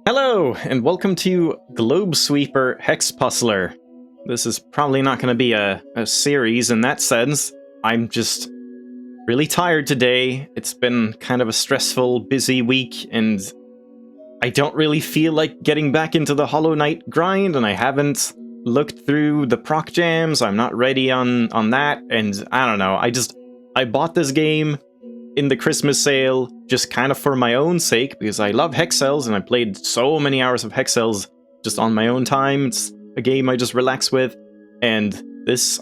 Hello, and welcome to Globesweeper Hex Puzzler. This is probably not going to be a series in that sense. I'm just really tired today. It's been kind of a stressful, busy week, and I don't really feel like getting back into the Hollow Knight grind, and I haven't looked through the proc jams. I'm not ready on that, and I don't know. I bought this game in the Christmas sale, just kind of for my own sake, because I love Hexcells, and I played so many hours of Hexcells just on my own time. It's a game I just relax with, and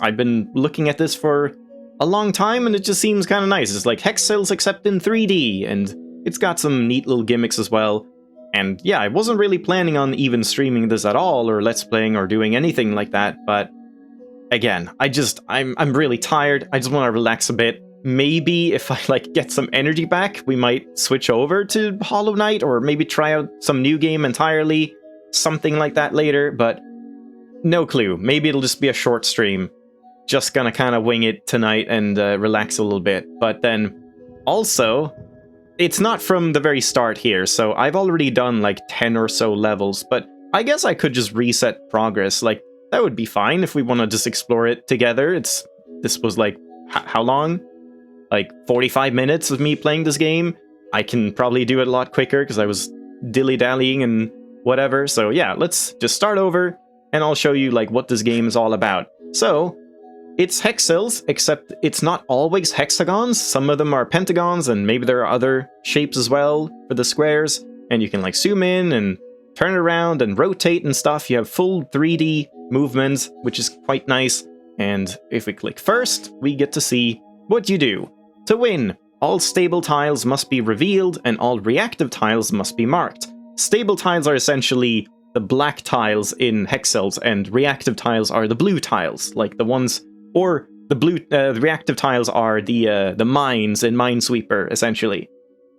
I've been looking at this for a long time, and it just seems kind of nice. It's like Hexcells except in 3D, and it's got some neat little gimmicks as well. And yeah, I wasn't really planning on even streaming this at all, or let's playing, or doing anything like that, but again, I'm really tired. I just want to relax a bit. Maybe if I get some energy back, we might switch over to Hollow Knight, or maybe try out some new game entirely, something like that later, but no clue. Maybe it'll just be a short stream. Just gonna kind of wing it tonight and relax a little bit. But then, also, it's not from the very start here, so I've already done like 10 or so levels, but I guess I could just reset progress. Like, that would be fine if we want to just explore it together. This was like, how long? Like 45 minutes of me playing this game. I can probably do it a lot quicker because I was dilly-dallying and whatever. So yeah, let's just start over and I'll show you like what this game is all about. So it's Hexcells, except it's not always hexagons. Some of them are pentagons, and maybe there are other shapes as well for the squares. And you can like zoom in and turn around and rotate and stuff. You have full 3D movements, which is quite nice. And if we click first, we get to see what you do. To win, all stable tiles must be revealed and all reactive tiles must be marked. Stable tiles are essentially the black tiles in Hexcells, and reactive tiles are the blue tiles, like the ones, or the reactive tiles are the mines in Minesweeper, essentially.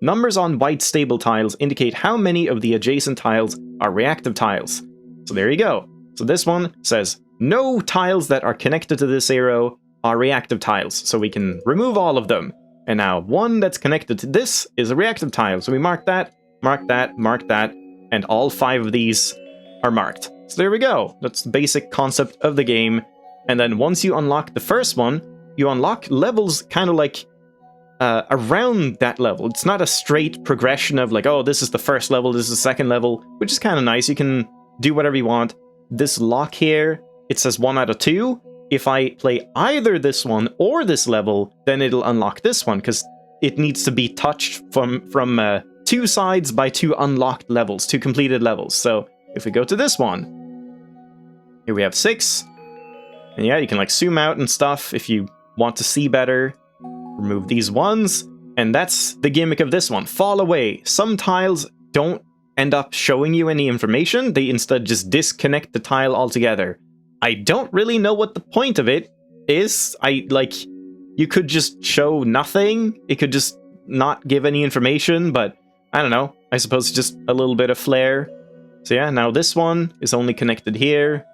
Numbers on white stable tiles indicate how many of the adjacent tiles are reactive tiles. So there you go. So this one says, no tiles that are connected to this arrow are reactive tiles, so we can remove all of them. And now one that's connected to this is a reactive tile, so we mark that, mark that, mark that, and all 5 of these are marked. So there we go. That's the basic concept of the game. And then once you unlock the first one, you unlock levels kind of like around that level. It's not a straight progression of like, oh, this is the first level, this is the second level, which is kind of nice. You can do whatever you want. This lock here, it says 1 out of 2. If I play either this one or this level, then it'll unlock this one, because it needs to be touched from 2 sides by 2 unlocked levels, 2 completed levels. So if we go to this one, here we have 6. And yeah, you can like zoom out and stuff if you want to see better. Remove these ones. And that's the gimmick of this one. Fall away. Some tiles don't end up showing you any information. They instead just disconnect the tile altogether. I don't really know what the point of it is. You could just show nothing. It could just not give any information, but I don't know. I suppose it's just a little bit of flair. So yeah, now this one is only connected here.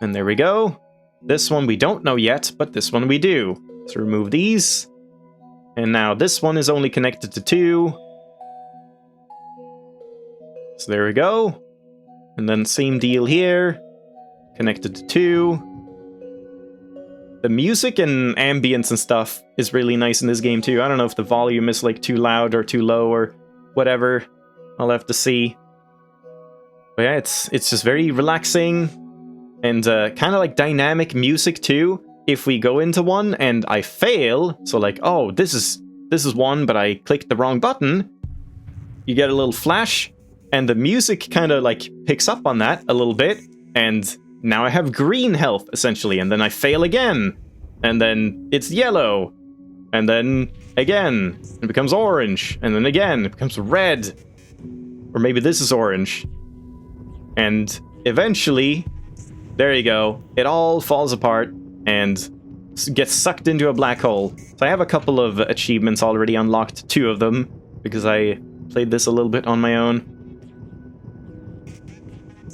And there we go. This one we don't know yet, but this one we do. So remove these. And now this one is only connected to 2. So there we go. And then same deal here. Connected to 2. The music and ambience and stuff is really nice in this game too. I don't know if the volume is like too loud or too low or whatever. I'll have to see. But yeah, it's just very relaxing and kind of like dynamic music too. If we go into one and I fail, so like, oh, this is one, but I clicked the wrong button, you get a little flash, and the music kind of like picks up on that a little bit, and now I have green health, essentially, and then I fail again, and then it's yellow, and then again, it becomes orange, and then again, it becomes red, or maybe this is orange, and eventually, there you go, it all falls apart, and gets sucked into a black hole. So I have a couple of achievements already unlocked, 2 of them, because I played this a little bit on my own.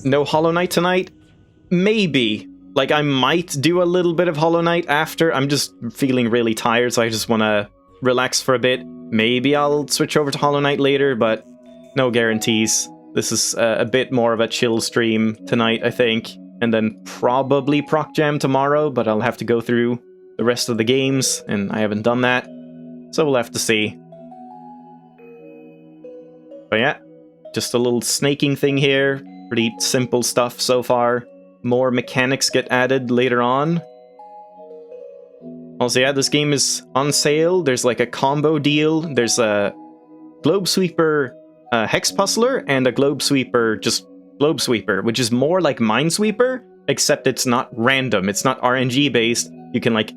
No Hollow Knight tonight? Maybe. Like, I might do a little bit of Hollow Knight after. I'm just feeling really tired, so I just want to relax for a bit. Maybe I'll switch over to Hollow Knight later, but no guarantees. This is a bit more of a chill stream tonight, I think. And then probably Proc Jam tomorrow, but I'll have to go through the rest of the games, and I haven't done that. So we'll have to see. But yeah, just a little snaking thing here. Pretty simple stuff so far. More mechanics get added later on. Also, yeah, this game is on sale. There's like a combo deal. There's a Globesweeper Hex Puzzler and a Globesweeper, just Globesweeper, which is more like Minesweeper, except it's not random. It's not RNG based. You can like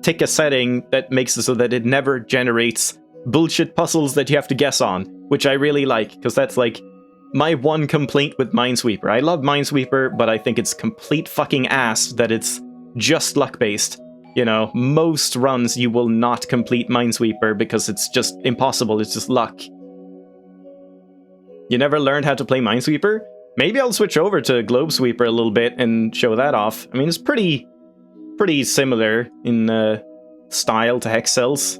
tick a setting that makes it so that it never generates bullshit puzzles that you have to guess on, which I really like, because that's like my one complaint with Minesweeper. I love Minesweeper, but I think it's complete fucking ass that it's just luck based. You know, most runs you will not complete Minesweeper because it's just impossible. It's just luck. You never learned how to play Minesweeper? Maybe I'll switch over to Globesweeper a little bit and show that off. I mean, it's pretty similar in style to Hexcells.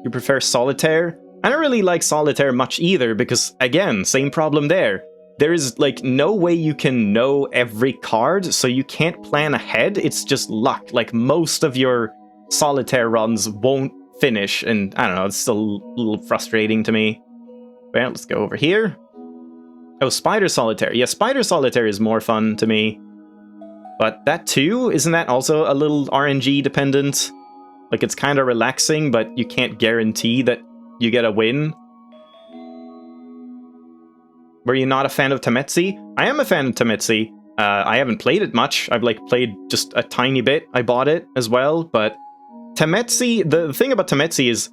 You prefer Solitaire? I don't really like Solitaire much either because, again, same problem there. There is, like, no way you can know every card, so you can't plan ahead. It's just luck. Like, most of your Solitaire runs won't finish, and I don't know, it's still a little frustrating to me. Well, let's go over here. Oh, Spider Solitaire. Yeah, Spider Solitaire is more fun to me. But that too, isn't that also a little RNG dependent? Like, it's kind of relaxing, but you can't guarantee that you get a win. Were you not a fan of Tametsi? I am a fan of Tametsi. I haven't played it much. I've like played just a tiny bit. I bought it as well, but Tametsi, the thing about Tametsi is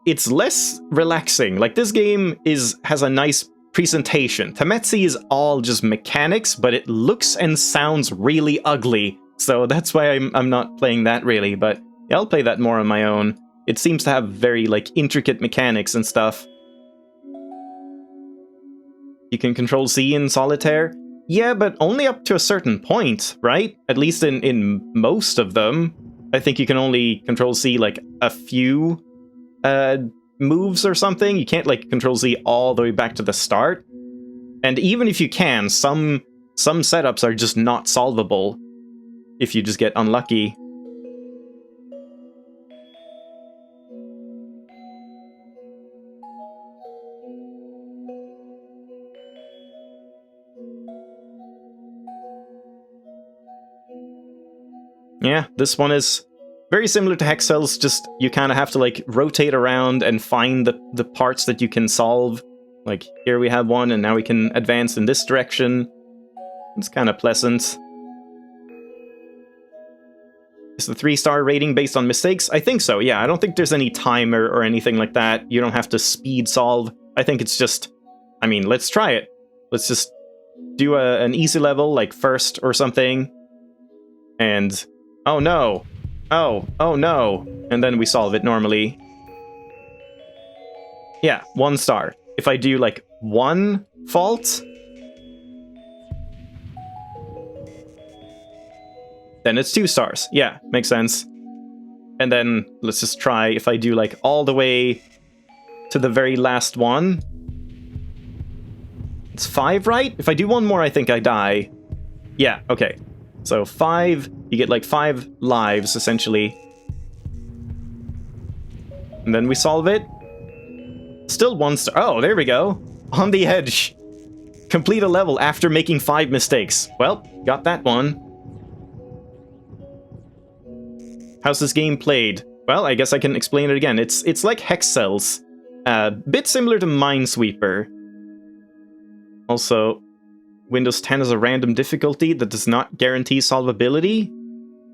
it's less relaxing. Like, this game has a nice presentation. Tametsi is all just mechanics, but it looks and sounds really ugly. So that's why I'm not playing that really, but yeah, I'll play that more on my own. It seems to have very like intricate mechanics and stuff. You can control Z in Solitaire? Yeah, but only up to a certain point, right? At least in most of them. I think you can only control Z like a few moves or something. You can't like control Z all the way back to the start. And even if you can, some setups are just not solvable if you just get unlucky. Yeah, this one is very similar to Hexcells, just you kind of have to like rotate around and find the parts that you can solve. Like, here we have one, and now we can advance in this direction. It's kind of pleasant. Is the 3-star rating based on mistakes? I think so, yeah. I don't think there's any timer or anything like that. You don't have to speed solve. I think it's just, I mean, let's try it. Let's just do an easy level, like first or something. And, oh no. Oh no. And then we solve it normally. Yeah, 1 star. If I do like 1 fault, then it's 2 stars. Yeah, makes sense. And then let's just try if I do like all the way to the very last one. It's 5, right? If I do 1 more, I think I die. Yeah, okay. So 5, you get like 5 lives, essentially. And then we solve it. Still 1 star. Oh, there we go. On the edge. Complete a level after making 5 mistakes. Well, got that one. How's this game played? Well, I guess I can explain it again. It's like Hexcells. Bit similar to Minesweeper. Also, Windows 10 has a random difficulty that does not guarantee solvability.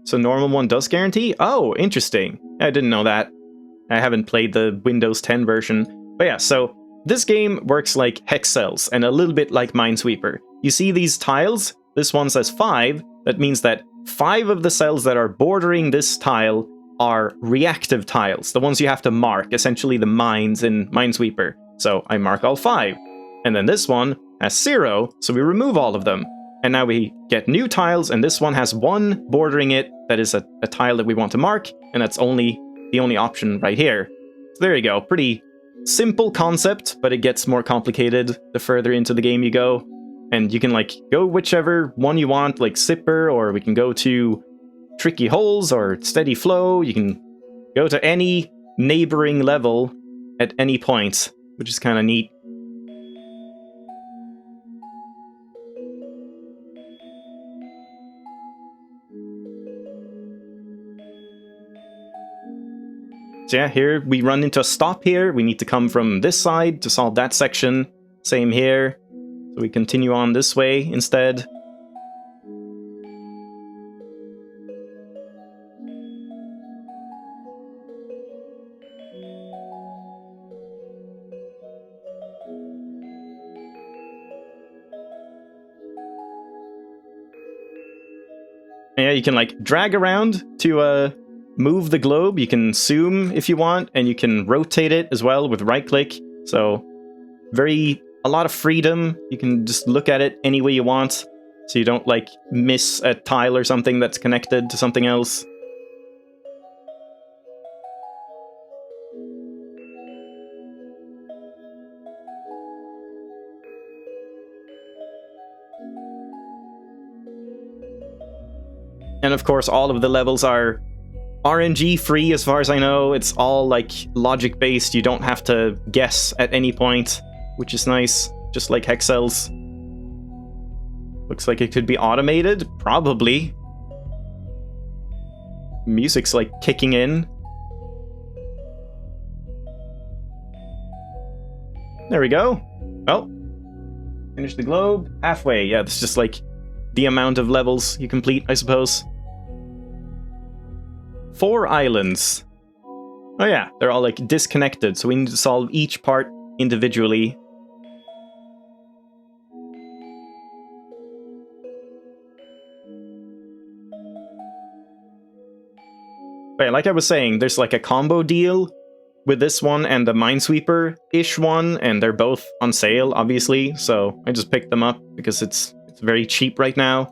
So normal one does guarantee? Oh, interesting. I didn't know that. I haven't played the Windows 10 version. But yeah, so this game works like Hexcells and a little bit like Minesweeper. You see these tiles? This one says 5. That means that 5 of the cells that are bordering this tile are reactive tiles. The ones you have to mark, essentially the mines in Minesweeper. So I mark all 5. And then this one has 0, so we remove all of them. And now we get new tiles, and this one has 1 bordering it that is a tile that we want to mark, and that's the only option right here. So there you go, pretty simple concept, but it gets more complicated the further into the game you go. And you can, like, go whichever one you want, like Zipper, or we can go to Tricky Holes or Steady Flow. You can go to any neighboring level at any point, which is kind of neat. So yeah, here we run into a stop here. We need to come from this side to solve that section. Same here. So we continue on this way instead. Yeah, you can like drag around to move the globe. You can zoom if you want, and you can rotate it as well with right click. So a lot of freedom. You can just look at it any way you want, so you don't like miss a tile or something that's connected to something else. And of course, all of the levels are RNG free as far as I know. It's all like logic based. You don't have to guess at any point, which is nice, just like Hexcells. Looks like it could be automated, probably. Music's like kicking in. There we go. Well, finish the globe. Halfway. Yeah, that's just like the amount of levels you complete, I suppose. 4 islands. Oh yeah, they're all like disconnected, so we need to solve each part individually. But yeah, like I was saying, there's like a combo deal with this one and the Minesweeper-ish one, and they're both on sale, obviously, so I just picked them up because it's very cheap right now.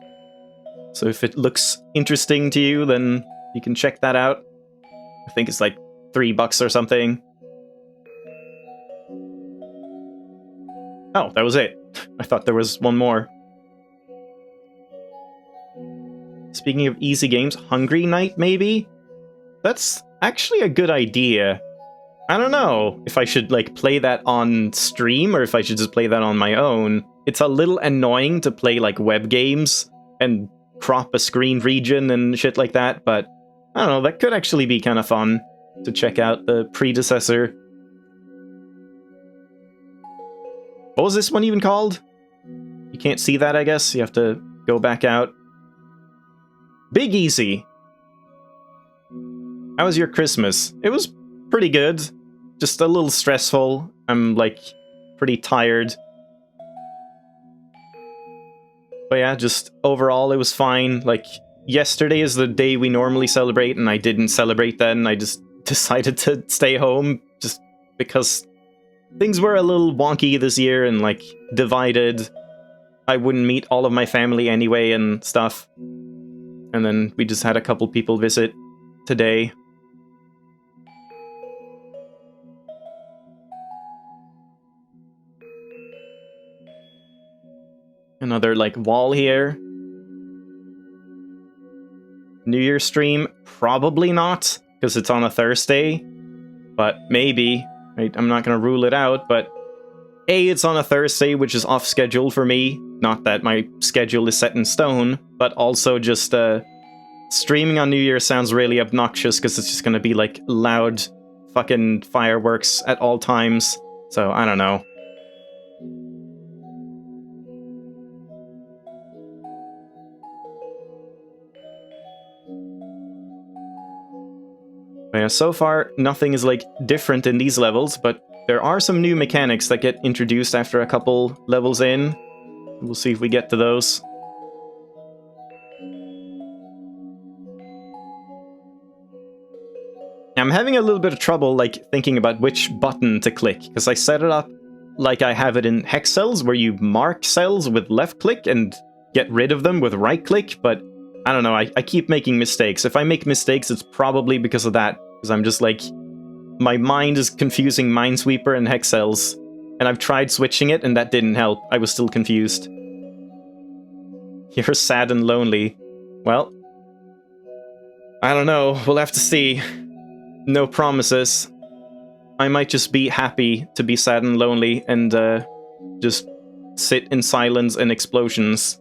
So if it looks interesting to you, then you can check that out. I think it's like $3 or something. Oh, that was it. I thought there was one more. Speaking of easy games, Hungry Night, maybe? That's actually a good idea. I don't know if I should like play that on stream or if I should just play that on my own. It's a little annoying to play like web games and crop a screen region and shit like that, but I don't know, that could actually be kind of fun to check out the predecessor. What was this one even called? You can't see that, I guess. You have to go back out. Big Easy. How was your Christmas? It was pretty good. Just a little stressful. I'm, like, pretty tired. But yeah, just overall it was fine. Like, yesterday is the day we normally celebrate, and I didn't celebrate then. I just decided to stay home, just because things were a little wonky this year and, like, divided. I wouldn't meet all of my family anyway and stuff. And then we just had a couple people visit today. Another, like, wall here. New Year's stream? Probably not, because it's on a Thursday. But maybe. I'm not going to rule it out, but A, it's on a Thursday, which is off schedule for me. Not that my schedule is set in stone, but also just streaming on New Year sounds really obnoxious because it's just going to be like loud fucking fireworks at all times. So I don't know. Yeah, so far, nothing is like different in these levels, but there are some new mechanics that get introduced after a couple levels in. We'll see if we get to those. I'm having a little bit of trouble like thinking about which button to click, because I set it up like I have it in Hexcells, where you mark cells with left click and get rid of them with right click, but I don't know, I keep making mistakes. If I make mistakes, it's probably because of that, because I'm just like my mind is confusing Minesweeper and Hexcells, and I've tried switching it and that didn't help. I was still confused. You're sad and lonely. Well, I don't know. We'll have to see. No promises. I might just be happy to be sad and lonely and just sit in silence and explosions.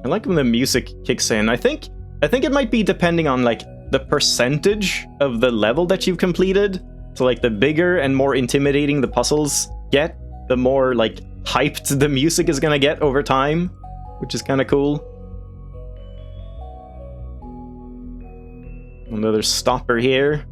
I like when the music kicks in. I think it might be depending on like the percentage of the level that you've completed. So like the bigger and more intimidating the puzzles get, the more like hyped the music is gonna get over time, which is kind of cool. Another stopper here.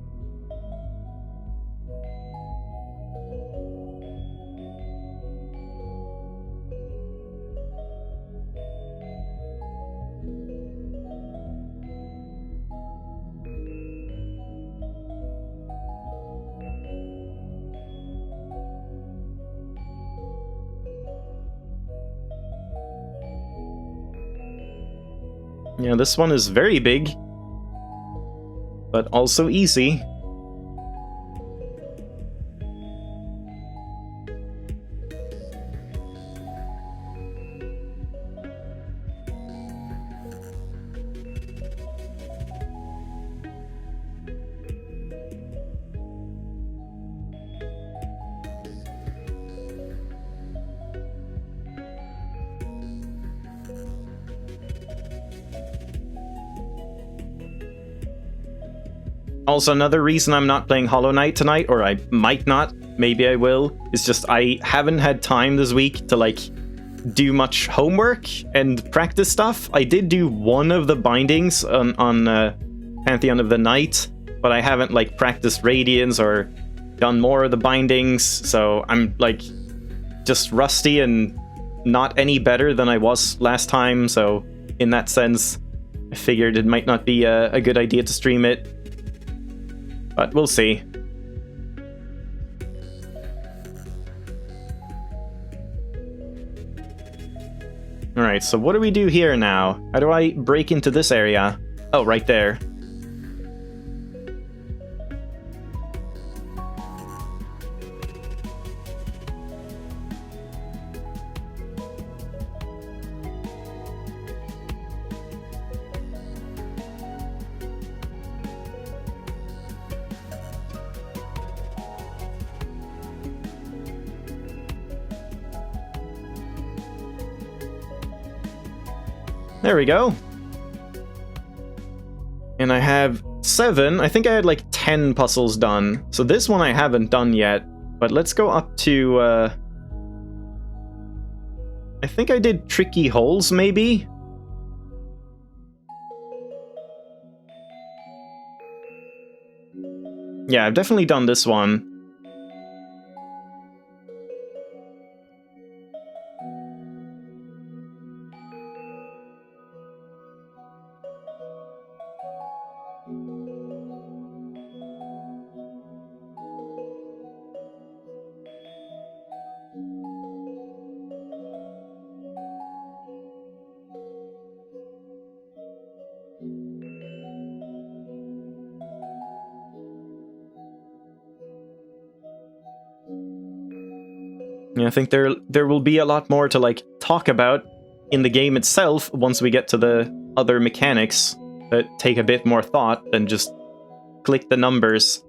Yeah, this one is very big, but also easy. Also, another reason I'm not playing Hollow Knight tonight, or I might not, maybe I will, is just I haven't had time this week to, like, do much homework and practice stuff. I did do one of the bindings on Pantheon of the Night, but I haven't, like, practiced Radiance or done more of the bindings, so I'm, like, just rusty and not any better than I was last time, so in that sense, I figured it might not be a good idea to stream it. But we'll see. Alright, so what do we do here now? How do I break into this area? Oh, right there. There we go. And I have 7. I think I had like 10 puzzles done. So this one I haven't done yet. But let's go up to... I think I did Tricky Holes, maybe? Yeah, I've definitely done this one. Yeah, I think there will be a lot more to like talk about in the game itself once we get to the other mechanics that take a bit more thought than just click the numbers.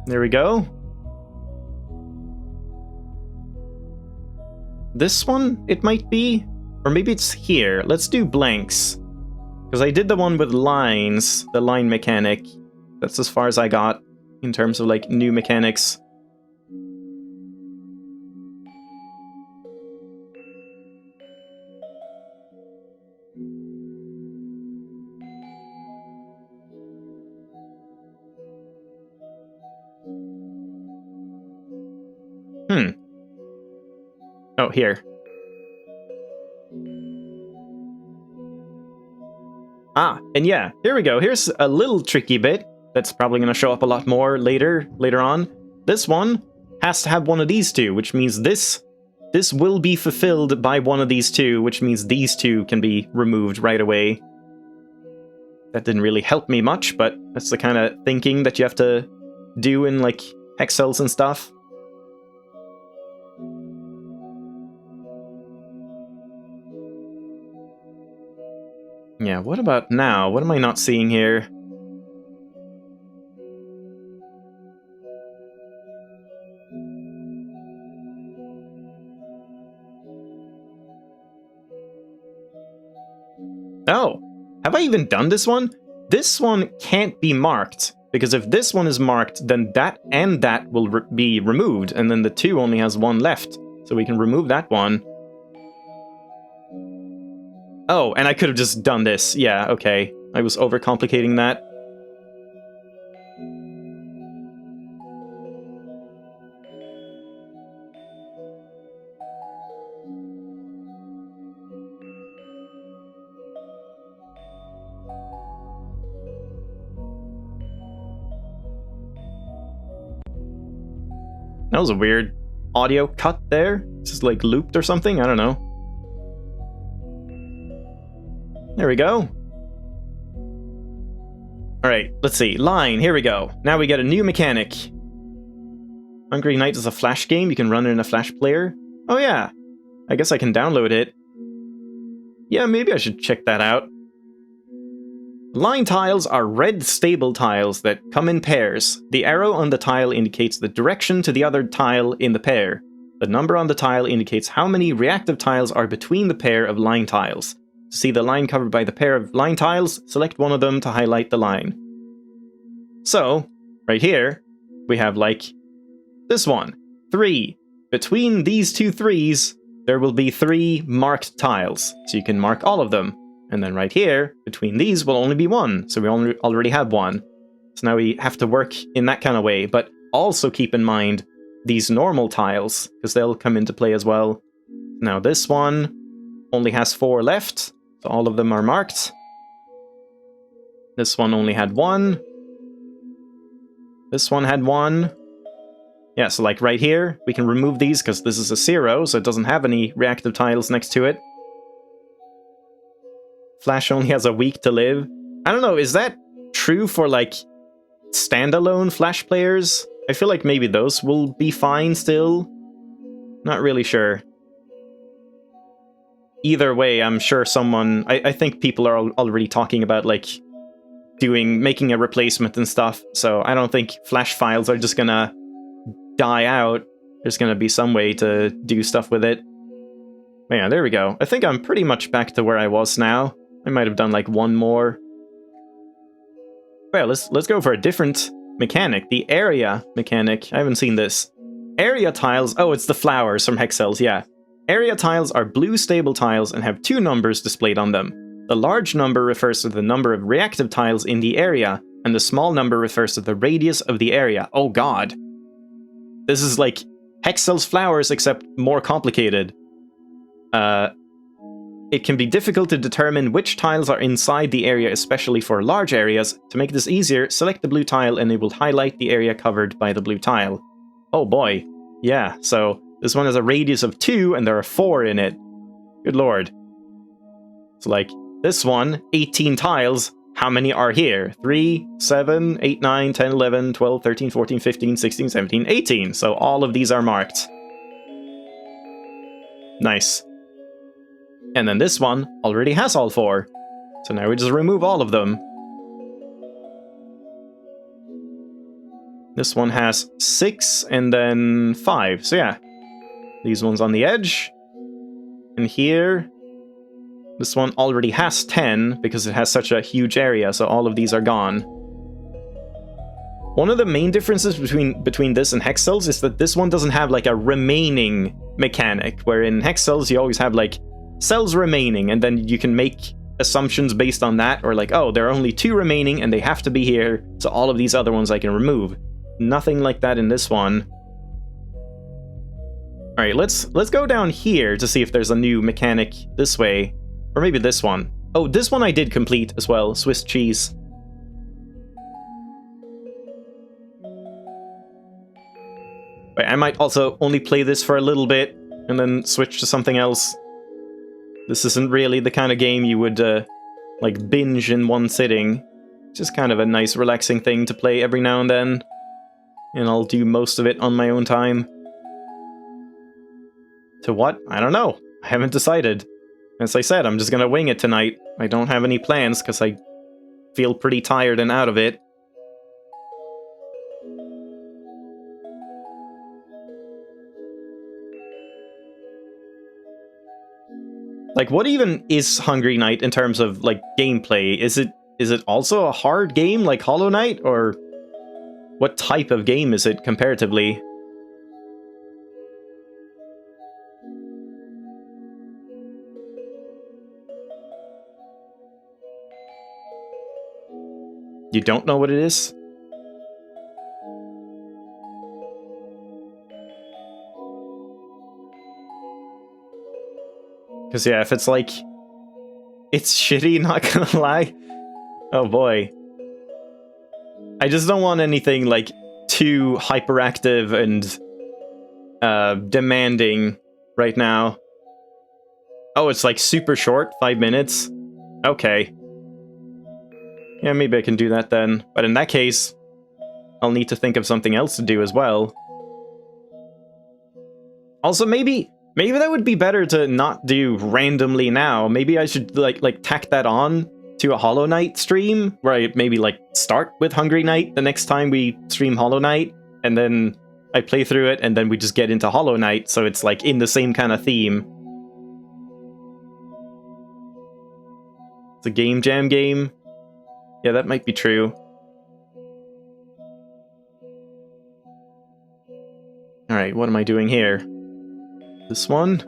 There we go. This one, it might be? Or maybe it's here. Let's do blanks. Because I did the one with lines, the line mechanic. That's as far as I got in terms of, like, new mechanics. Oh, here. Ah, and yeah, here we go. Here's a little tricky bit that's probably going to show up a lot more later on. This one has to have one of these two, which means this will be fulfilled by one of these two, which means these two can be removed right away. That didn't really help me much, but that's the kind of thinking that you have to do in, like, Hexcells and stuff. Yeah, what about now? What am I not seeing here? Oh, have I even done this one? This one can't be marked, because if this one is marked, then that and that will be removed, and then the 2 only has 1 left. So we can remove that one. Oh, and I could have just done this. Yeah, okay. I was overcomplicating that. That was a weird audio cut there. It's just like looped or something, I don't know. There we go. Alright, let's see. Line, here we go. Now we get a new mechanic. Hungry Night is a Flash game. You can run it in a Flash player. Oh yeah. I guess I can download it. Yeah, maybe I should check that out. Line tiles are red stable tiles that come in pairs. The arrow on the tile indicates the direction to the other tile in the pair. The number on the tile indicates how many reactive tiles are between the pair of line tiles. To see the line covered by the pair of line tiles, select one of them to highlight the line. So, right here, we have like this one, 3. Between these two 3s, there will be 3 marked tiles, so you can mark all of them. And then right here, between these will only be 1, so we already have 1. So now we have to work in that kind of way, but also keep in mind these normal tiles, because they'll come into play as well. Now this one only has 4 left, so all of them are marked. This one only had 1. This one had 1. Yeah, so like right here, we can remove these because this is a 0, so it doesn't have any reactive tiles next to it. Flash only has a week to live. I don't know, is that true for, like, standalone Flash players? I feel like maybe those will be fine still. Not really sure. Either way, I'm sure someone... I think people are already talking about, like, making a replacement and stuff, so I don't think Flash files are just gonna die out. There's gonna be some way to do stuff with it. But yeah, there we go. I think I'm pretty much back to where I was now. I might have done like one more. Well, let's go for a different mechanic. The area mechanic. I haven't seen this. Area tiles. Oh, it's the flowers from Hexcells, yeah. Area tiles are blue stable tiles and have 2 numbers displayed on them. The large number refers to the number of reactive tiles in the area, and the small number refers to the radius of the area. Oh god. This is like Hexcells flowers, except more complicated. It can be difficult to determine which tiles are inside the area, especially for large areas. To make this easier, select the blue tile and it will highlight the area covered by the blue tile. Oh boy. Yeah, so this one has a radius of 2 and there are 4 in it. Good lord. So like, this one, 18 tiles. How many are here? 3, 7, 8, 9, 10, 11, 12, 13, 14, 15, 16, 17, 18. So all of these are marked. Nice. And then this one already has all 4. So now we just remove all of them. This one has 6 and then 5. So yeah. These ones on the edge. And here, this one already has 10 because it has such a huge area, so all of these are gone. One of the main differences between this and Hexcells is that this one doesn't have like a remaining mechanic, where in Hexcells you always have like cells remaining, and then you can make assumptions based on that, or like, oh, there are only 2 remaining and they have to be here, so all of these other ones I can remove. Nothing like that in this one. Alright, let's go down here to see if there's a new mechanic this way. Or maybe this one. Oh, this one I did complete as well. Swiss cheese. But I might also only play this for a little bit and then switch to something else. This isn't really the kind of game you would, like, binge in one sitting. Just kind of a nice, relaxing thing to play every now and then. And I'll do most of it on my own time. To what? I don't know. I haven't decided. As I said, I'm just gonna wing it tonight. I don't have any plans, because I feel pretty tired and out of it. Like, what even is Hungry Knight in terms of, like, gameplay? Is it also a hard game like Hollow Knight, or what type of game is it comparatively? You don't know what it is? Because yeah, if it's like... It's shitty, not gonna lie. Oh boy. I just don't want anything, like, too hyperactive and demanding right now. Oh, it's like super short, 5 minutes? Okay. Yeah, maybe I can do that then. But in that case, I'll need to think of something else to do as well. Also, maybe that would be better to not do randomly now. Maybe I should, like tack that on to a Hollow Knight stream, where I maybe, like, start with Hungry Knight the next time we stream Hollow Knight, and then I play through it, and then we just get into Hollow Knight, so it's, like, in the same kind of theme. It's a game jam game. Yeah, that might be true. Alright, what am I doing here? This one?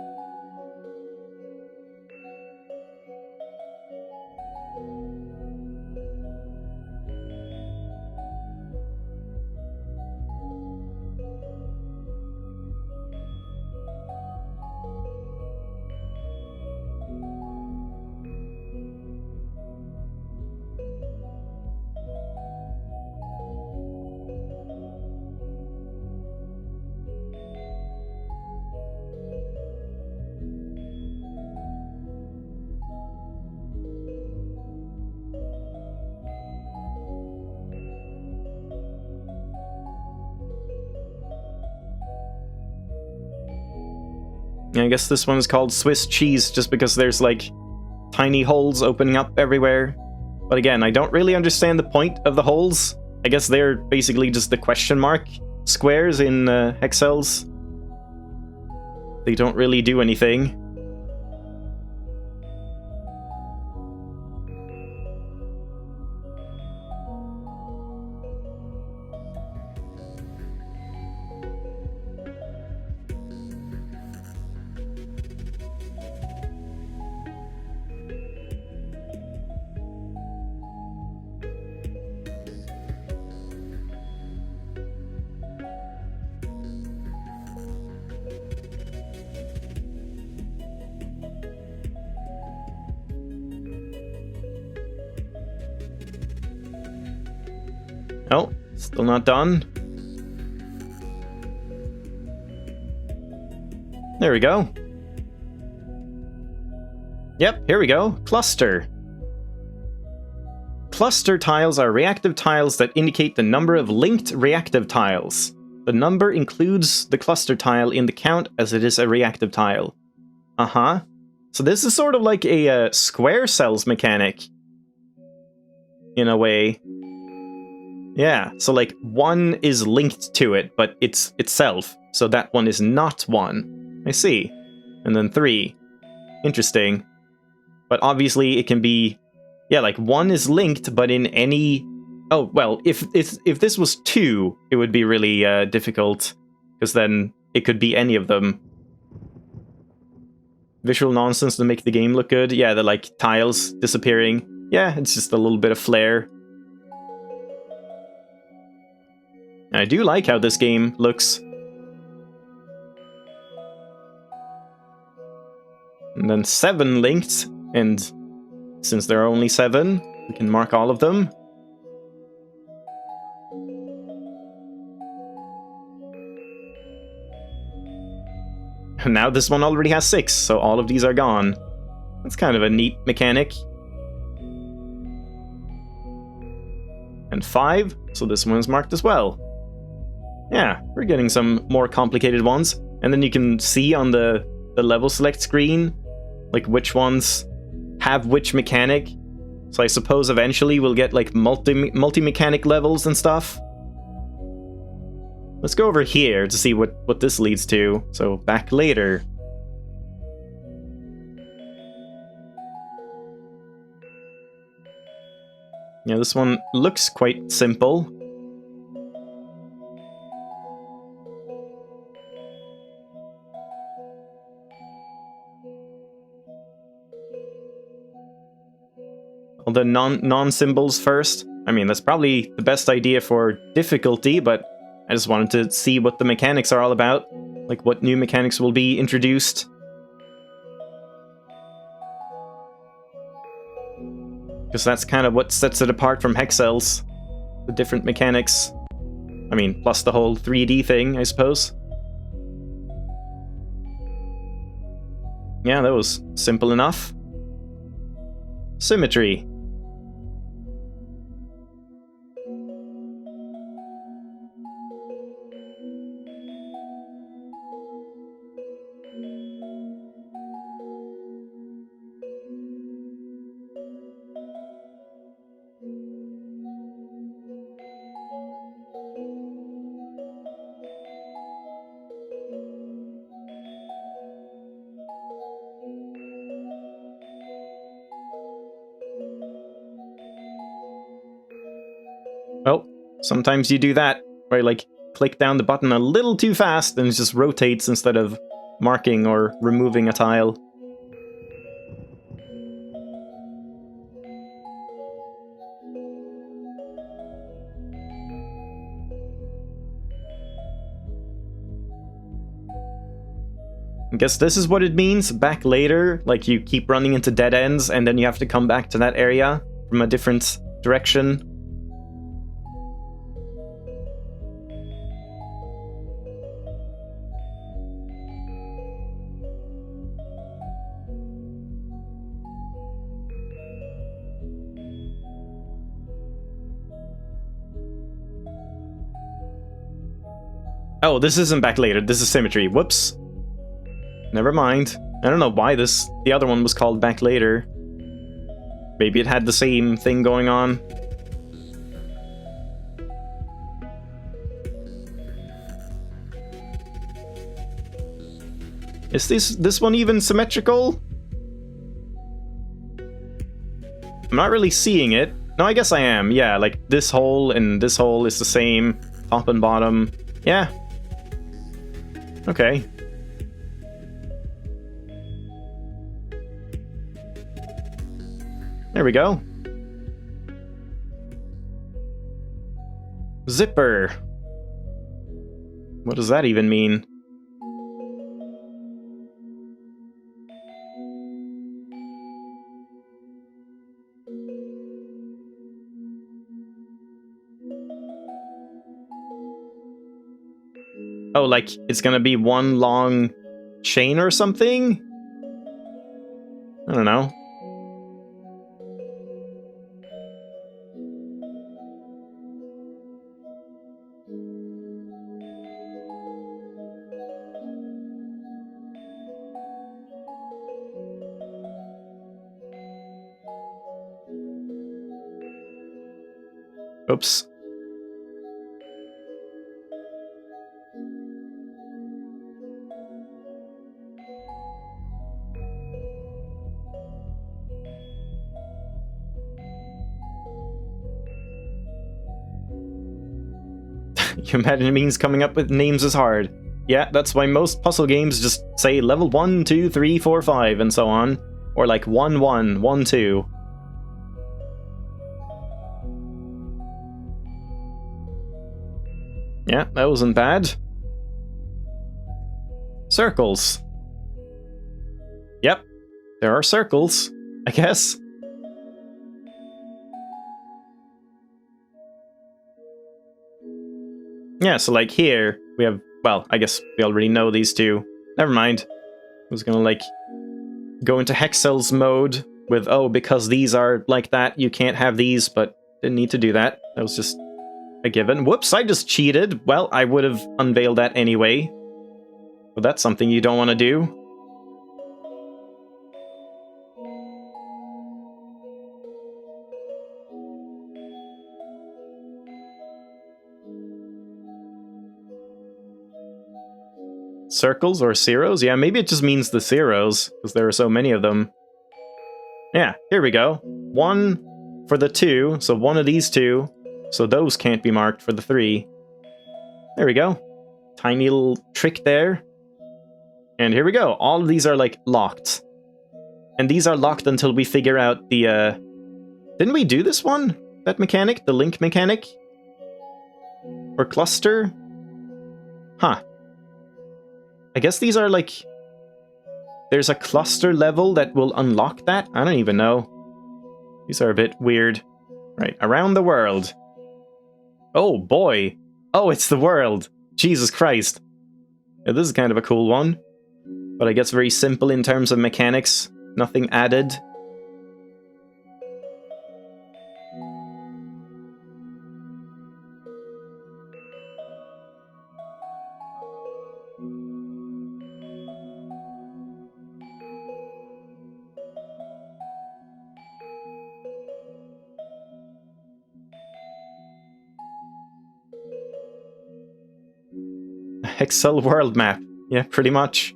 I guess this one is called Swiss cheese just because there's, like, tiny holes opening up everywhere. But again, I don't really understand the point of the holes. I guess they're basically just the question mark squares in Hexcells. They don't really do anything. Oh, still not done. There we go. Yep, here we go. Cluster. Cluster tiles are reactive tiles that indicate the number of linked reactive tiles. The number includes the cluster tile in the count as it is a reactive tile. Uh-huh. So this is sort of like a square cells mechanic. In a way. Yeah, so like one is linked to it, but it's itself. So that one is not one. I see. And then 3. Interesting. But obviously it can be... Yeah, like one is linked, but in any... Oh, well, if this was 2, it would be really difficult. Because then it could be any of them. Visual nonsense to make the game look good. Yeah, the like tiles disappearing. Yeah, it's just a little bit of flair. I do like how this game looks. And then 7 linked, and since there are only 7, we can mark all of them. And now this one already has 6, so all of these are gone. That's kind of a neat mechanic. And 5, so this one is marked as well. Yeah, we're getting some more complicated ones. And then you can see on the level select screen, like which ones have which mechanic. So I suppose eventually we'll get like multi-mechanic levels and stuff. Let's go over here to see what this leads to. So back later. Yeah, this one looks quite simple. All the non-symbols first. I mean, that's probably the best idea for difficulty, but I just wanted to see what the mechanics are all about. Like, what new mechanics will be introduced. Because that's kind of what sets it apart from Hexcells. The different mechanics. I mean, plus the whole 3D thing, I suppose. Yeah, that was simple enough. Symmetry. Well, sometimes you do that, where you, like, click down the button a little too fast and it just rotates instead of marking or removing a tile. I guess this is what it means, back later, like you keep running into dead ends and then you have to come back to that area from a different direction. Oh, this isn't back later, this is symmetry. Whoops. Never mind. I don't know why the other one was called back later. Maybe it had the same thing going on. Is this one even symmetrical? I'm not really seeing it. No, I guess I am. Yeah, like this hole and this hole is the same. Top and bottom. Yeah. Okay. There we go. Zipper. What does that even mean? Oh, like it's gonna be one long chain or something? I don't know. Oops. You imagine it means coming up with names is hard. Yeah, that's why most puzzle games just say level 1, 2, 3, 4, 5, and so on. Or like 1, 1, 1, 2. Yeah, that wasn't bad. Circles. Yep, there are circles, I guess. Yeah, so like here, we have, well, I guess we already know these two. Never mind. I was gonna like go into Hexcells mode with, oh, because these are like that, you can't have these, but didn't need to do that. That was just a given. Whoops, I just cheated. Well, I would have unveiled that anyway. But that's something you don't want to do. Circles or zeros? Yeah, maybe it just means the zeros, because there are so many of them. Yeah, here we go. 1 for the 2, so one of these two, so those can't be marked for the 3. There we go. Tiny little trick there. And here we go. All of these are, like, locked. And these are locked until we figure out the, Didn't we do this one? That mechanic? The link mechanic? Or cluster? Huh. I guess these are, like... There's a cluster level that will unlock that? I don't even know. These are a bit weird. Right, around the world. Oh, boy. Oh, it's the world. Jesus Christ. Yeah, this is kind of a cool one. But I guess very simple in terms of mechanics. Nothing added. Hexcell world map. Yeah, pretty much.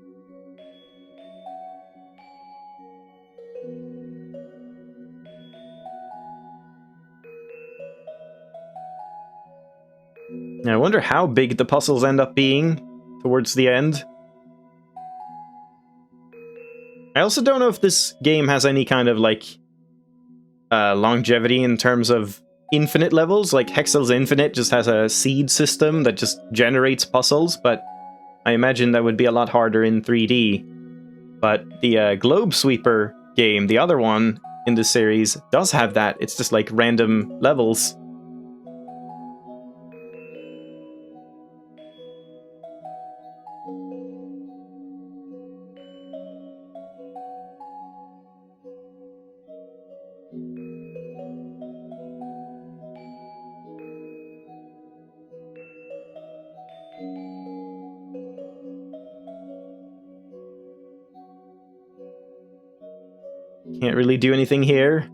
Now, I wonder how big the puzzles end up being towards the end. I also don't know if this game has any kind of, like, longevity in terms of infinite levels. Like, Hexcells Infinite just has a seed system that just generates puzzles, but I imagine that would be a lot harder in 3D. But the Globesweeper game, the other one in the series, does have that. It's just, like, random levels. Can't really do anything here.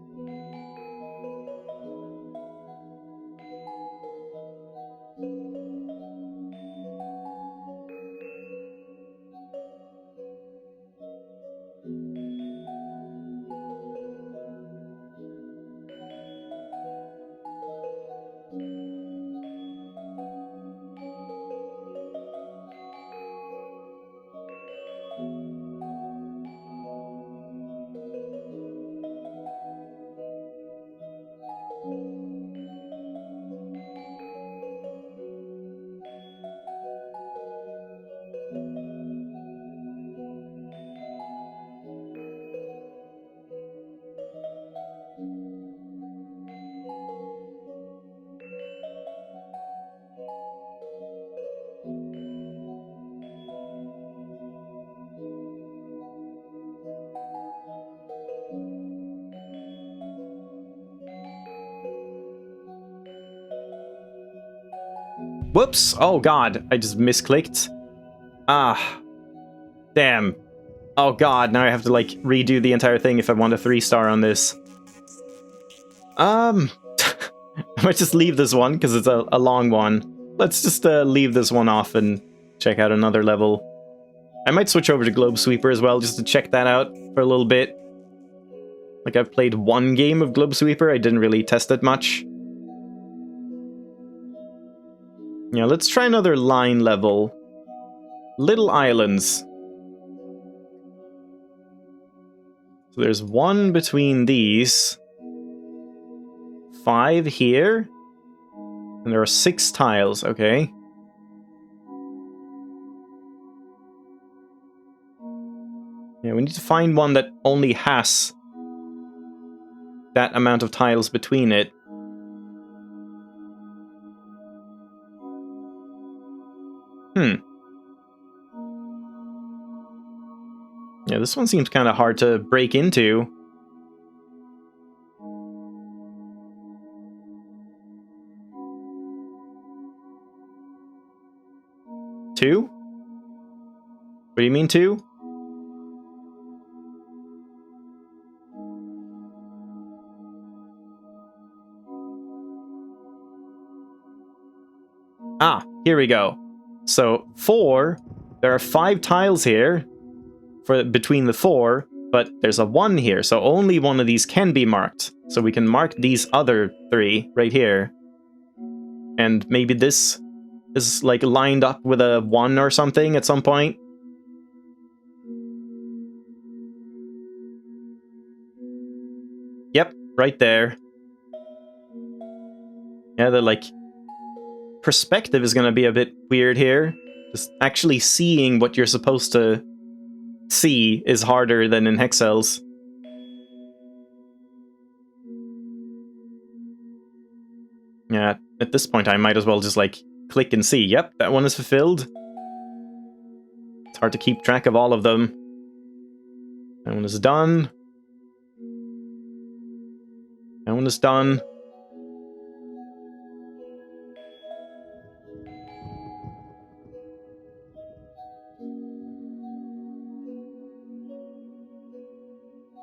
Whoops! Oh god, I just misclicked. Ah. Damn. Oh god, now I have to, like, redo the entire thing if I want a 3-star on this. I might just leave this one, because it's a long one. Let's just leave this one off and check out another level. I might switch over to Globesweeper as well, just to check that out for a little bit. Like, I've played one game of Globesweeper, I didn't really test it much. Yeah, let's try another line level. Little islands. So there's one between these. 5 here. And there are 6 tiles, okay. Yeah, we need to find one that only has that amount of tiles between it. Yeah, this one seems kind of hard to break into. Two? What do you mean 2? Ah, here we go. So 4, there are 5 tiles here for between the 4, but there's a 1 here, so only one of these can be marked. So we can mark these other 3 right here. And maybe this is like lined up with a 1 or something at some point. Yep, right there. Yeah, the like perspective is gonna be a bit weird here. Just actually seeing what you're supposed to see is harder than in Hexcells. Yeah, at this point I might as well just like click and see. Yep, that one is fulfilled. It's hard to keep track of all of them. That one is done. That one is done.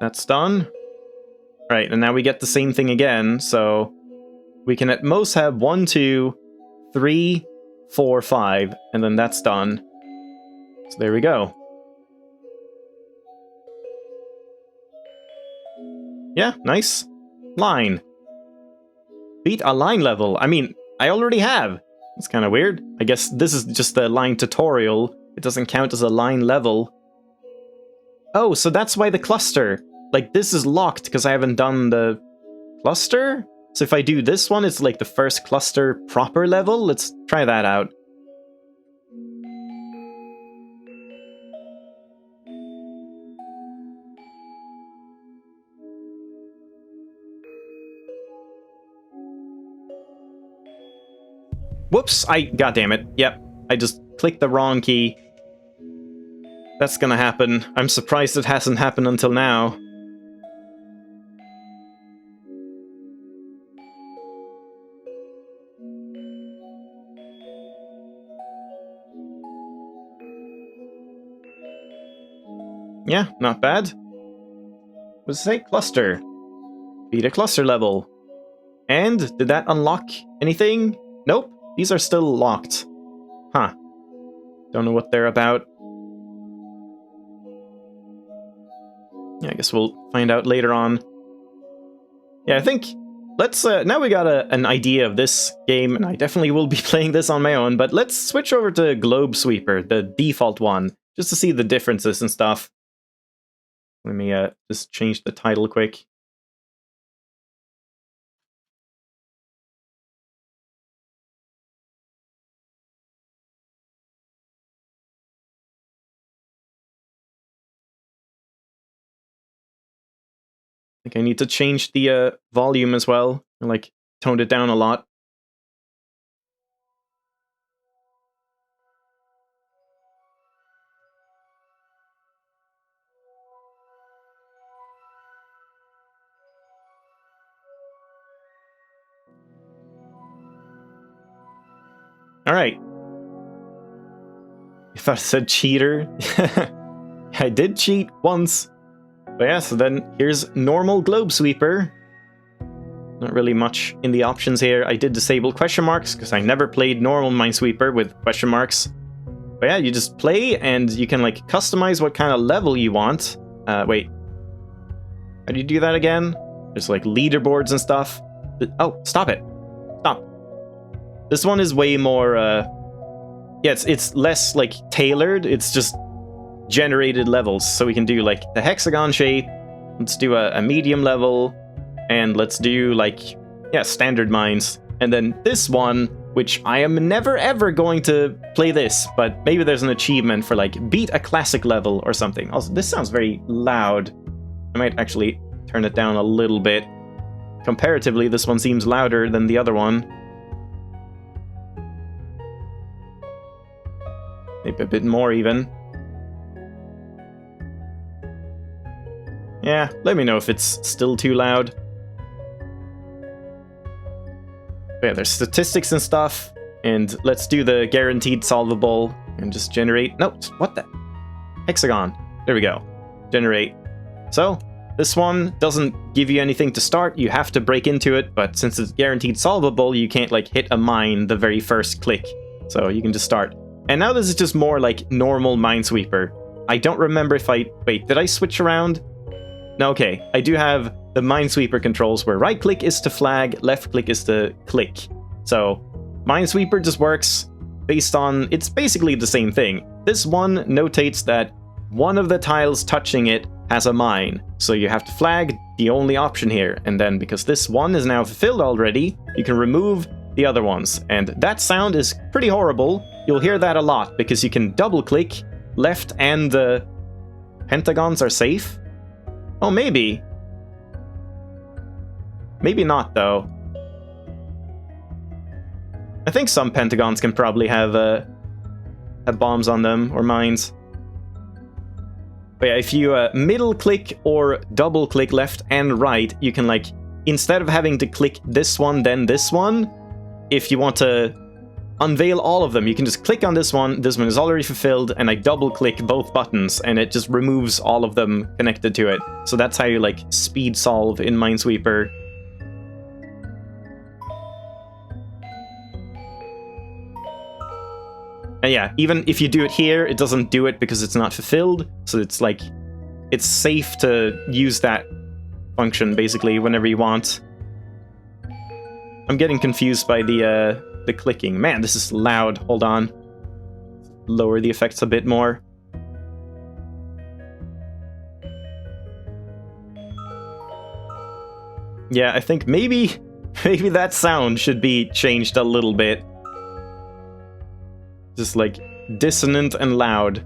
That's done. Right, and now we get the same thing again, so we can at most have 1, 2, 3, 4, 5, and then that's done. So there we go. Yeah, nice. Line. Beat a line level. I mean, I already have. It's kind of weird. I guess this is just the line tutorial. It doesn't count as a line level. Oh, so that's why the cluster. Like, this is locked because I haven't done the cluster? So if I do this one, it's like the first cluster proper level? Let's try that out. Whoops, goddammit. Yep, I just clicked the wrong key. That's gonna happen. I'm surprised it hasn't happened until now. Yeah, not bad. What does it say? Cluster. Beat a cluster level. And did that unlock anything? Nope, these are still locked. Huh. Don't know what they're about. Yeah, I guess we'll find out later on. Yeah, I think let's now we got an idea of this game, and I definitely will be playing this on my own, but let's switch over to Globesweeper, the default one, just to see the differences and stuff. Let me just change the title quick. I think I need to change the volume as well. I like toned it down a lot. Alright. I thought it said cheater. I did cheat once. But yeah, so then here's normal Globesweeper. Not really much in the options here. I did disable question marks because I never played normal Minesweeper with question marks. But yeah, you just play and you can like customize what kind of level you want. Wait. How do you do that again? There's like leaderboards and stuff. Oh, stop it. Stop. This one is way more, yeah, it's less like tailored. It's just generated levels. So we can do like the hexagon shape. Let's do a medium level. And let's do like, yeah, standard mines. And then this one which I am never ever going to play this, but maybe there's an achievement for like beat a classic level or something. Also, this sounds very loud. I might actually turn it down a little bit. Comparatively, this one seems louder than the other one. Maybe a bit more even. Yeah, let me know if it's still too loud. But yeah, there's statistics and stuff, and let's do the guaranteed solvable and just generate. No, what the hexagon? There we go. Generate. So this one doesn't give you anything to start. You have to break into it, but since it's guaranteed solvable, you can't like hit a mine the very first click. So you can just start. And now this is just more like normal Minesweeper. I don't remember if I... Wait, did I switch around? No, okay. I do have the Minesweeper controls where right click is to flag, left click is to click. So Minesweeper just works based on... It's basically the same thing. This one notates that one of the tiles touching it has a mine. So you have to flag the only option here. And then because this one is now fulfilled already, you can remove the other ones. And that sound is pretty horrible. You'll hear that a lot because you can double click left and the pentagons are safe. Oh, maybe. Maybe not, though. I think some pentagons can probably have bombs on them, or mines. But yeah, if you middle click or double click left and right, you can like, instead of having to click this one, then this one, if you want to unveil all of them, you can just click on this one is already fulfilled, and I double click both buttons, and it just removes all of them connected to it. So that's how you like speed solve in Minesweeper. And yeah, even if you do it here, it doesn't do it because it's not fulfilled, so it's like, it's safe to use that function basically whenever you want. I'm getting confused by the clicking. Man, this is loud. Hold on. Lower the effects a bit more. Yeah, I think maybe that sound should be changed a little bit. Just like dissonant and loud.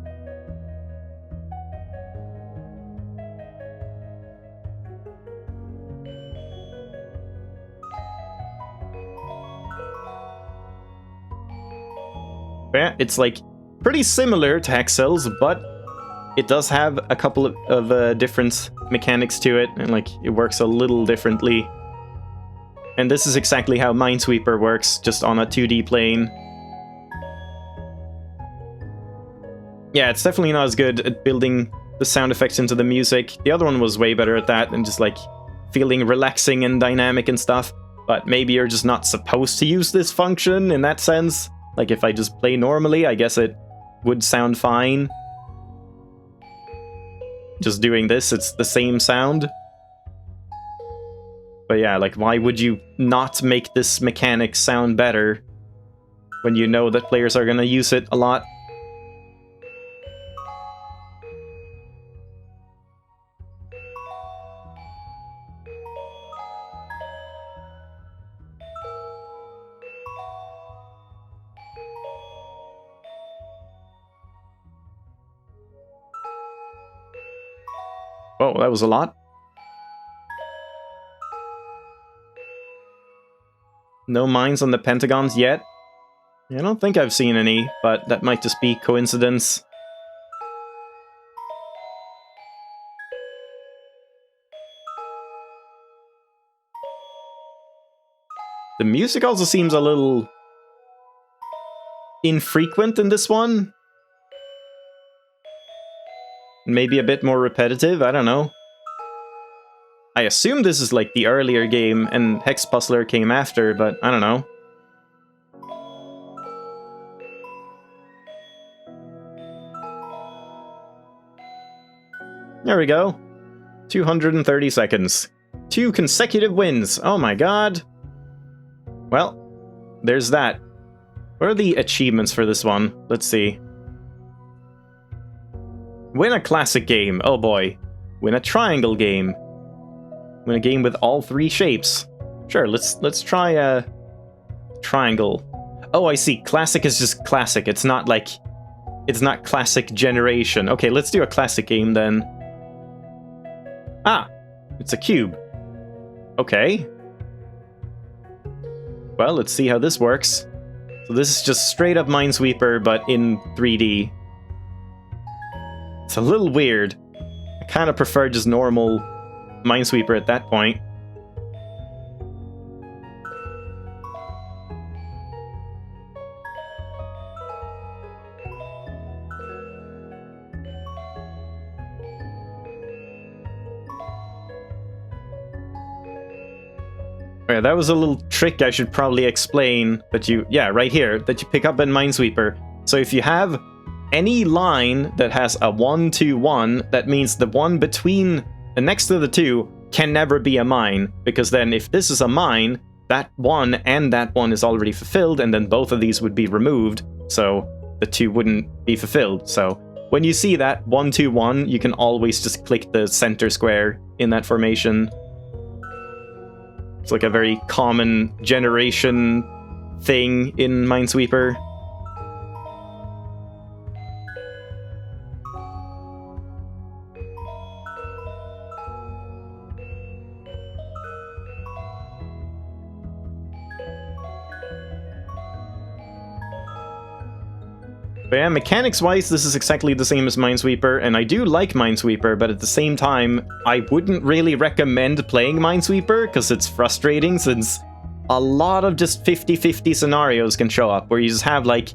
Yeah, it's like pretty similar to Hexcells, but it does have a couple of different mechanics to it, and like it works a little differently. And this is exactly how Minesweeper works, just on a 2D plane. Yeah, it's definitely not as good at building the sound effects into the music. The other one was way better at that, and just like feeling relaxing and dynamic and stuff. But maybe you're just not supposed to use this function in that sense. Like if I just play normally, I guess it would sound fine. Just doing this, it's the same sound. But yeah, like why would you not make this mechanic sound better when you know that players are gonna use it a lot? Oh, that was a lot. No mines on the pentagons yet. I don't think I've seen any, but that might just be coincidence. The music also seems a little infrequent in this one. Maybe a bit more repetitive, I don't know. I assume this is like the earlier game and Hex Puzzler came after, but I don't know. There we go. 230 seconds. 2 consecutive wins. Oh my god. Well, there's that. What are the achievements for this one? Let's see. Win a classic game. Oh boy. Win a triangle game. Win a game with all 3 shapes. Sure, let's try a triangle. Oh, I see. Classic is just classic. It's not like... It's not classic generation. Okay, let's do a classic game then. Ah! It's a cube. Okay. Well, let's see how this works. So this is just straight up Minesweeper, but in 3D. It's a little weird. I kind of prefer just normal Minesweeper at that point. Okay, that was a little trick I should probably explain that you... Yeah, right here, that you pick up in Minesweeper. So if you have any line that has a 1, 2, 1, that means the one between and next to the 2 can never be a mine, because then if this is a mine, that 1 and that 1 is already fulfilled, and then both of these would be removed, so the 2 wouldn't be fulfilled. So when you see that 1, 2, 1, you can always just click the center square in that formation. It's like a very common generation thing in Minesweeper. But yeah, mechanics-wise, this is exactly the same as Minesweeper, and I do like Minesweeper, but at the same time, I wouldn't really recommend playing Minesweeper, because it's frustrating, since a lot of just 50-50 scenarios can show up, where you just have, like,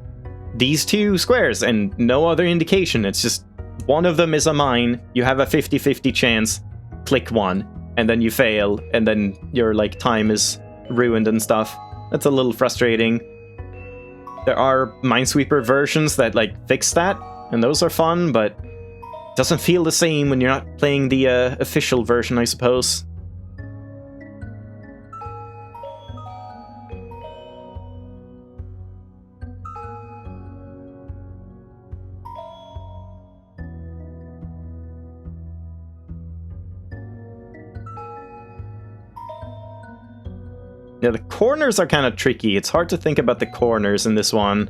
these 2 squares, and no other indication. It's just, one of them is a mine, you have a 50-50 chance, click one, and then you fail, and then your, like, time is ruined and stuff. That's a little frustrating. There are Minesweeper versions that, like, fix that, and those are fun, but it doesn't feel the same when you're not playing the official version, I suppose. Yeah, the corners are kind of tricky. It's hard to think about the corners in this one.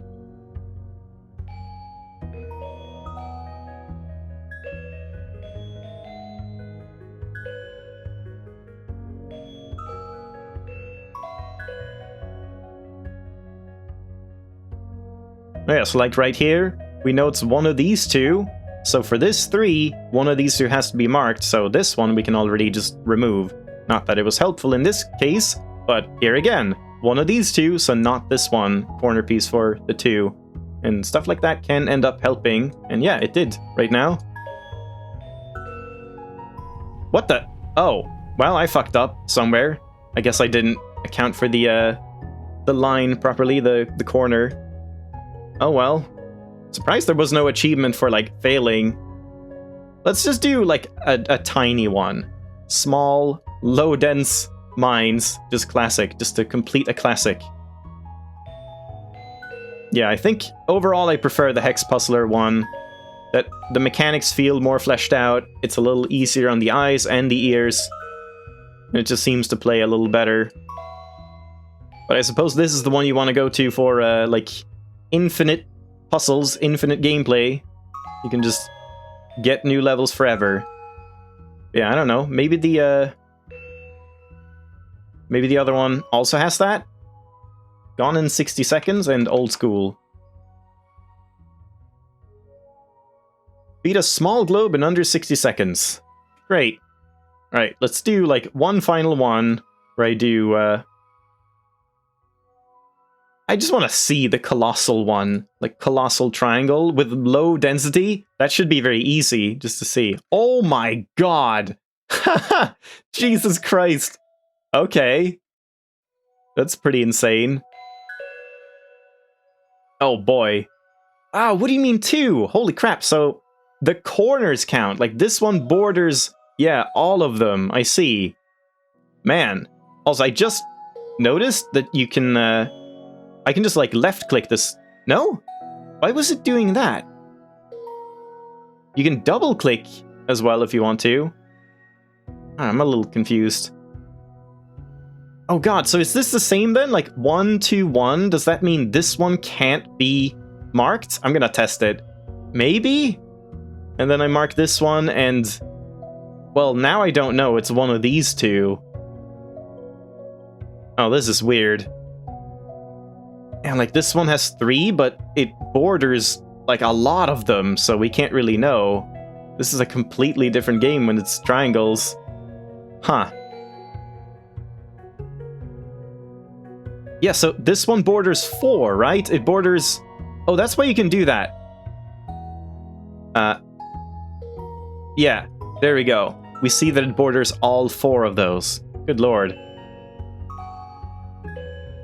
Yeah, so like right here, we know it's one of these 2. So for this 3, one of these 2 has to be marked, so this one we can already just remove. Not that it was helpful in this case, but here again, one of these 2, so not this one, corner piece for the 2. And stuff like that can end up helping, and yeah, it did, right now. What the? Oh, well, I fucked up somewhere. I guess I didn't account for the line properly, the corner. Oh well. Surprised there was no achievement for, like, failing. Let's just do, like, a tiny one. Small, low-dense mines, just classic, just to complete a classic. Yeah, I think overall I prefer the Hex Puzzler one. That the mechanics feel more fleshed out, it's a little easier on the eyes and the ears, and it just seems to play a little better. But I suppose this is the one you want to go to for, like, infinite puzzles, infinite gameplay. You can just get new levels forever. Yeah, I don't know, maybe the other one also has that? Gone in 60 seconds and old school. Beat a small globe in under 60 seconds. Great. Alright, let's do, like, one final one where I do, I just want to see the colossal one. Like, colossal triangle with low density. That should be very easy, just to see. Oh my god! Jesus Christ! Okay. That's pretty insane. Oh boy. Ah, what do you mean 2? Holy crap, so the corners count. Like, this one borders, yeah, all of them. I see. Man. Also, I just noticed that you can, I can just, like, left-click this. No? Why was it doing that? You can double-click as well if you want to. I'm a little confused. Oh god, so is this the same then? Like 1, 2, 1? Does that mean this one can't be marked? I'm gonna test it. Maybe? And then I mark this one and... Well, now I don't know. It's one of these two. Oh, this is weird. And like this one has 3, but it borders like a lot of them, so we can't really know. This is a completely different game when it's triangles. Huh. Yeah, so this one borders 4, right? It borders... Oh, that's why you can do that. Yeah, there we go. We see that it borders all 4 of those. Good lord.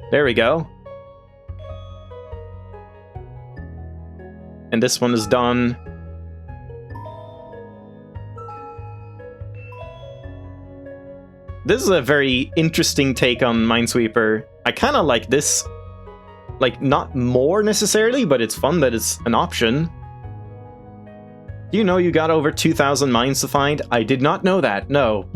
There we go. And this one is done. This is a very interesting take on Minesweeper. I kind of like this. Like, not more necessarily, but it's fun that it's an option. Do you know you got over 2,000 mines to find? I did not know that, no.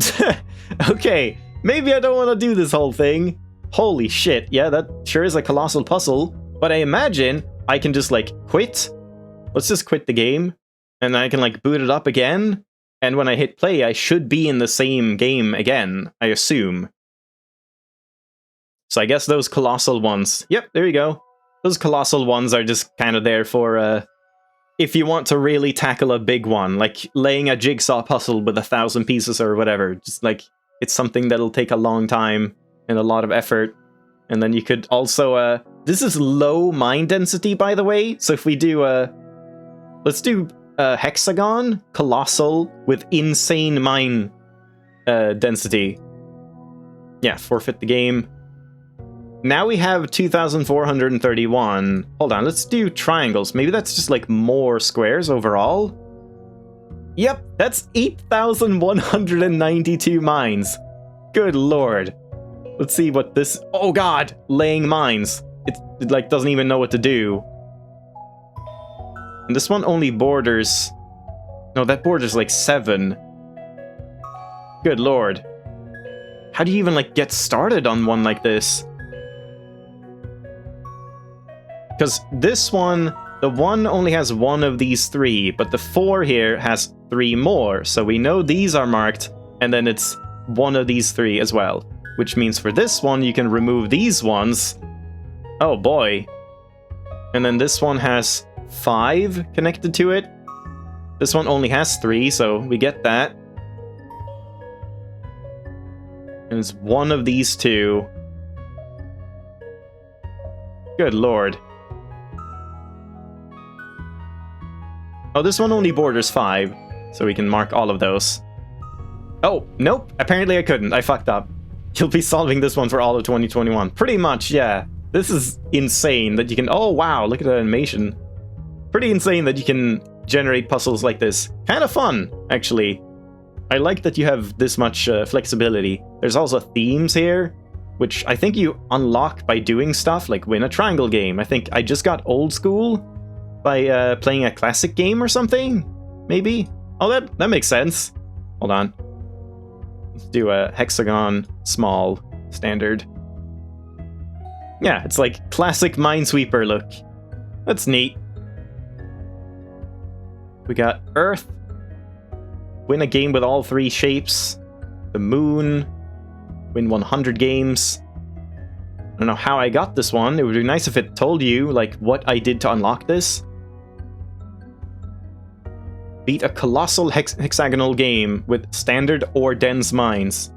Okay, maybe I don't want to do this whole thing. Holy shit, yeah, that sure is a colossal puzzle. But I imagine I can just, like, quit. Let's just quit the game. And I can, like, boot it up again. And when I hit play, I should be in the same game again, I assume. So I guess those colossal ones... Yep, there you go. Those colossal ones are just kind of there for, if you want to really tackle a big one, like laying a jigsaw puzzle with 1,000 pieces or whatever. Just like, it's something that'll take a long time and a lot of effort. And then you could also, this is low mine density, by the way. So if we do, let's do hexagon, colossal, with insane mine density. Yeah, forfeit the game. Now we have 2,431. Hold on, let's do triangles. Maybe that's just like more squares overall? Yep, that's 8,192 mines. Good lord. Let's see what this... Oh god! Laying mines. It like doesn't even know what to do. And this one only borders... No, that borders like 7. Good lord. How do you even like get started on one like this? Because this one, the one only has 1 of these 3, but the 4 here has 3 more. So we know these are marked, and then it's 1 of these 3 as well. Which means for this one, you can remove these ones. Oh boy. And then this one has 5 connected to it. This one only has 3, so we get that. And it's 1 of these 2. Good lord. Oh, this one only borders 5, so we can mark all of those. Oh, nope. Apparently I couldn't. I fucked up. You'll be solving this one for all of 2021. Pretty much, yeah. This is insane that you can... Oh, wow. Look at that animation. Pretty insane that you can generate puzzles like this. Kind of fun, actually. I like that you have this much flexibility. There's also themes here, which I think you unlock by doing stuff, like win a triangle game. I think I just got old school by playing a classic game or something, maybe? Oh, that makes sense. Hold on. Let's do a hexagon, small, standard. Yeah, it's like classic Minesweeper look. That's neat. We got Earth. Win a game with all 3 shapes. The Moon. Win 100 games. I don't know how I got this one. It would be nice if it told you, like, what I did to unlock this. Beat a colossal hexagonal game with standard or dense mines.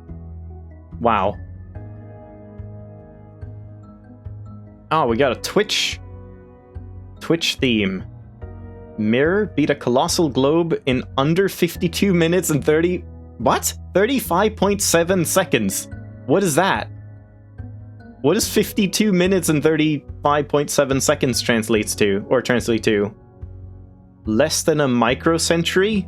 Wow. Oh, we got a Twitch theme. Mirror beat a colossal globe in under 52 minutes and 30... What? 35.7 seconds. What is that? What does 52 minutes and 35.7 seconds translates to, or translate to? Less than a microcentury?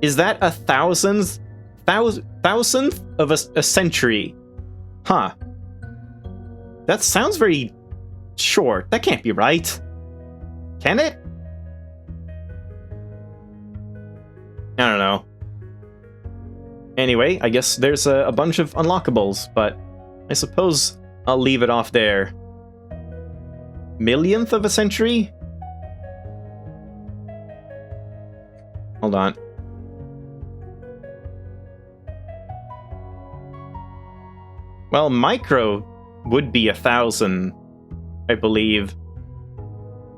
Is that a thousandth of a century? Huh. That sounds very short. That can't be right. Can it? I don't know. Anyway, I guess there's a bunch of unlockables, but I suppose I'll leave it off there. Millionth of a century? Hold on. Well, micro would be 1,000, I believe.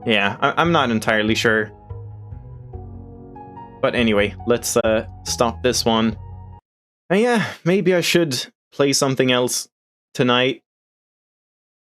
Yeah, I'm not entirely sure. But anyway, let's stop this one. And yeah, maybe I should play something else tonight.